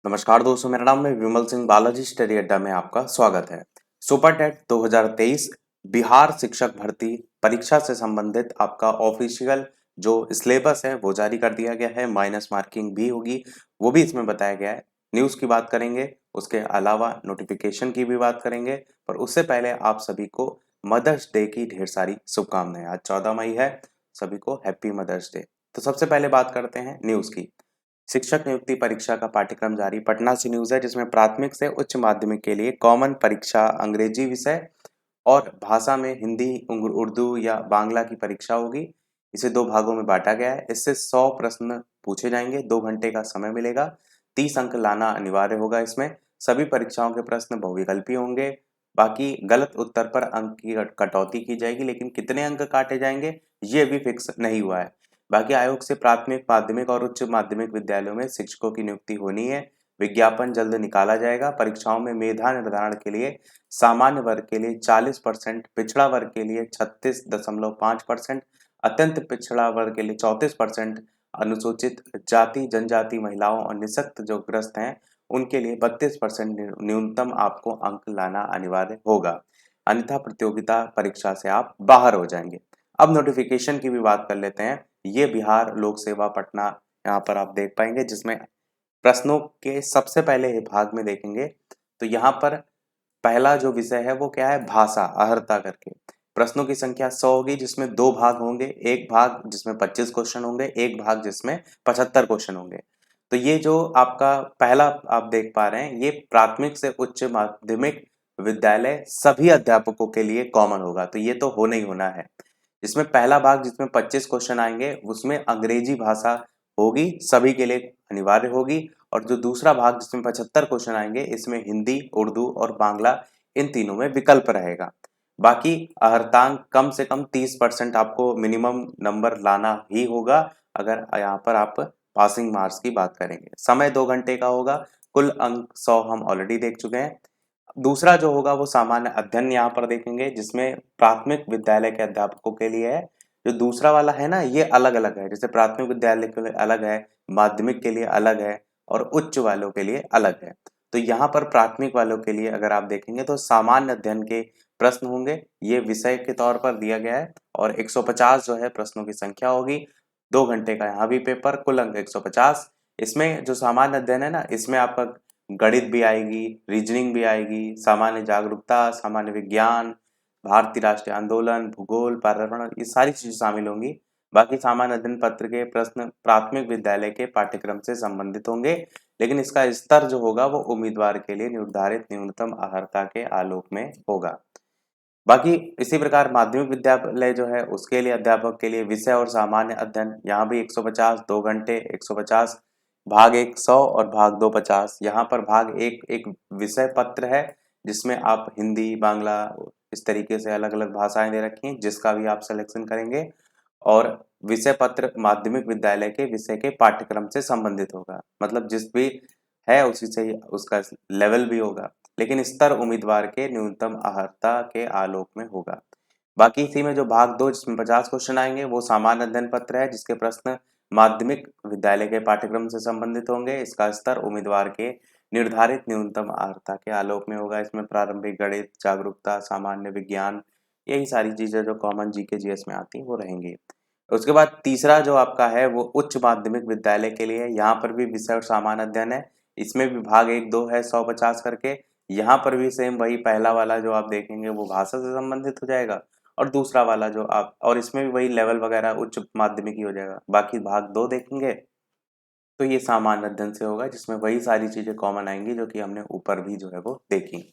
नमस्कार दोस्तों, मेरा नाम है विमल सिंह बालाजी स्टडी अड्डा में आपका स्वागत है। सुपर टेट 2023 बिहार शिक्षक भर्ती परीक्षा से संबंधित आपका ऑफिशियल जो सिलेबस है वो जारी कर दिया गया है। माइनस मार्किंग भी होगी, वो भी इसमें बताया गया है। न्यूज़ की बात करेंगे, उसके अलावा नोटिफिकेशन की भी बात करेंगे। पर उससे पहले आप सभी को मदर्स डे की ढेर सारी शुभकामनाएं। आज 14 मई है, सभी को हैप्पी मदर्स डे। तो सबसे पहले बात करते हैं न्यूज़ की। शिक्षक नियुक्ति परीक्षा का पाठ्यक्रम जारी। पटना से न्यूज है, जिसमें प्राथमिक से उच्च माध्यमिक के लिए कॉमन परीक्षा अंग्रेजी विषय और भाषा में हिंदी, उर्दू या बांग्ला की परीक्षा होगी। इसे दो भागों में बांटा गया है। इससे 100 प्रश्न पूछे जाएंगे, 2 घंटे का समय मिलेगा। 30 अंक लाना अनिवार्य होगा। इसमें सभी परीक्षाओं के प्रश्न बहुविकल्पी होंगे। बाकी गलत उत्तर पर अंक की कटौती की जाएगी, लेकिन कितने अंक काटे जाएंगे ये अभी फिक्स नहीं हुआ है। बाकी आयोग से प्राथमिक, माध्यमिक और उच्च माध्यमिक विद्यालयों में शिक्षकों की नियुक्ति होनी है। विज्ञापन जल्द निकाला जाएगा। परीक्षाओं में मेधा निर्धारण के लिए सामान्य वर्ग के लिए 40%, पिछड़ा वर्ग के लिए 36.5%, अत्यंत पिछड़ा वर्ग के लिए 34%, अनुसूचित जाति जनजाति महिलाओं और निःशक्त जो ग्रस्त हैं उनके लिए 32% न्यूनतम आपको अंक लाना अनिवार्य होगा। अन्यथा प्रतियोगिता परीक्षा से आप बाहर हो जाएंगे। अब नोटिफिकेशन की भी बात कर लेते हैं। ये बिहार लोक सेवा पटना, यहाँ पर आप देख पाएंगे, जिसमें प्रश्नों के सबसे पहले भाग में देखेंगे तो यहाँ पर पहला जो विषय है वो क्या है, भाषा अहर्ता करके। प्रश्नों की संख्या 100 होगी, जिसमें 2 भाग होंगे। एक भाग जिसमें 25 क्वेश्चन होंगे, एक भाग जिसमें 75 क्वेश्चन होंगे। तो ये जो आपका पहला आप देख पा रहे हैं, ये प्राथमिक से उच्च माध्यमिक विद्यालय सभी अध्यापकों के लिए कॉमन होगा। तो ये तो होना ही होना है। इसमें पहला भाग जिसमें 25 क्वेश्चन आएंगे उसमें अंग्रेजी भाषा होगी, सभी के लिए अनिवार्य होगी। और जो दूसरा भाग जिसमें 75 क्वेश्चन आएंगे, इसमें हिंदी, उर्दू और बांग्ला इन तीनों में विकल्प रहेगा। बाकी अहर्तांक कम से कम 30% आपको मिनिमम नंबर लाना ही होगा अगर यहाँ पर आप पासिंग मार्क्स की बात करेंगे। समय 2 घंटे का होगा। कुल अंक 100 हम ऑलरेडी देख चुके हैं। दूसरा जो होगा वो सामान्य अध्ययन यहाँ पर देखेंगे, जिसमें प्राथमिक विद्यालय के अध्यापकों के लिए है। जो दूसरा वाला है ना, ये अलग अलग है। जैसे प्राथमिक विद्यालय के लिए अलग है, माध्यमिक के लिए अलग है और उच्च वालों के लिए अलग है। तो यहाँ पर प्राथमिक वालों के लिए अगर आप देखेंगे तो सामान्य अध्ययन के प्रश्न होंगे। ये विषय के तौर पर दिया गया है और 150 जो है प्रश्नों की संख्या होगी। 2 घंटे का यहाँ भी पेपर, कुल अंक 150। इसमें जो सामान्य अध्ययन है ना, इसमें आपका गणित भी आएगी, रीजनिंग भी आएगी, सामान्य जागरूकता, सामान्य विज्ञान, भारतीय राष्ट्रीय आंदोलन, भूगोल, पर्यावरण, ये सारी चीजें शामिल होंगी। बाकी सामान्य अध्ययन पत्र के प्रश्न प्राथमिक विद्यालय के पाठ्यक्रम से संबंधित होंगे, लेकिन इसका स्तर जो होगा वो उम्मीदवार के लिए निर्धारित न्यूनतम अर्हता के आलोक में होगा। बाकी इसी प्रकार माध्यमिक विद्यालय जो है उसके लिए अध्यापक के लिए विषय और सामान्य अध्ययन, यहाँ भी 150, 2 घंटे 150, भाग 1 100 और भाग 2 50। यहाँ पर भाग 1 एक विषय पत्र है, जिसमें आप हिंदी, बांग्ला, इस तरीके से अलग अलग भाषाएं दे रखी हैं, जिसका भी आप सिलेक्शन करेंगे। और विषय पत्र माध्यमिक विद्यालय के विषय के पाठ्यक्रम से संबंधित होगा, मतलब जिस भी है उसी से ही उसका लेवल भी होगा, लेकिन स्तर उम्मीदवार के न्यूनतम अर्हता के आलोक में होगा। बाकी इसी में जो भाग 2 जिसमें 50 क्वेश्चन आएंगे वो सामान्य अध्ययन पत्र है, जिसके प्रश्न माध्यमिक विद्यालय के पाठ्यक्रम से संबंधित होंगे। इसका स्तर उम्मीदवार के निर्धारित न्यूनतम अर्हता के आलोक में होगा। इसमें प्रारंभिक गणित, जागरूकता, सामान्य विज्ञान, यही सारी चीजें जो कॉमन जीके जीएस में आती हैं वो रहेंगी। उसके बाद तीसरा जो आपका है वो उच्च माध्यमिक विद्यालय के लिए है। यहाँ पर भी विषय और सामान्य अध्ययन है। इसमें भी भाग 1 2 है 150 करके। यहाँ पर भी सेम वही पहला वाला जो आप देखेंगे वो भाषा से संबंधित हो जाएगा, और दूसरा वाला जो आप, और इसमें भी वही लेवल वगैरह उच्च माध्यमिक ही हो जाएगा। बाकी भाग 2 देखेंगे तो ये सामान्य अध्ययन से होगा, जिसमें वही सारी चीजें कॉमन आएंगी जो कि हमने ऊपर भी जो है वो देखी।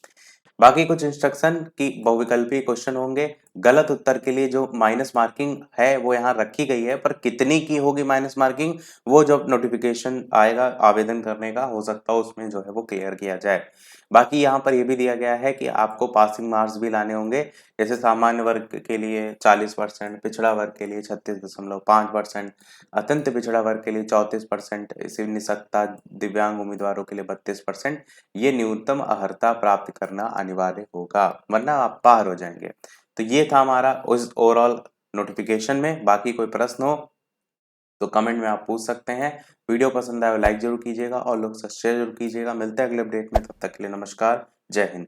बाकी कुछ इंस्ट्रक्शन की बहुविकल्पी क्वेश्चन होंगे। गलत उत्तर के लिए जो माइनस मार्किंग है वो यहाँ रखी गई है, पर कितनी की होगी माइनस मार्किंग वो जब नोटिफिकेशन आएगा आवेदन करने का, हो सकता है उसमें जो है वो क्लियर किया जाए। बाकी यहाँ पर ये भी दिया गया है कि आपको पासिंग मार्क्स भी लाने होंगे। जैसे सामान्य वर्ग के लिए 40%, पिछड़ा वर्ग के लिए 36.5%, अत्यंत पिछड़ा वर्ग के लिए 34%, इसी निःशक्तता दिव्यांग उम्मीदवारों के लिए 32%। ये न्यूनतम अर्हता प्राप्त करना अनिवार्य होगा, वरना आप बाहर हो जाएंगे। तो ये था हमारा उस ओवरऑल नोटिफिकेशन में। बाकी कोई प्रश्न हो तो कमेंट में आप पूछ सकते हैं। वीडियो पसंद आए लाइक जरूर कीजिएगा और लोग शेयर जरूर कीजिएगा। मिलते हैं अगले अपडेट में, तब तक के लिए नमस्कार, जय हिंद।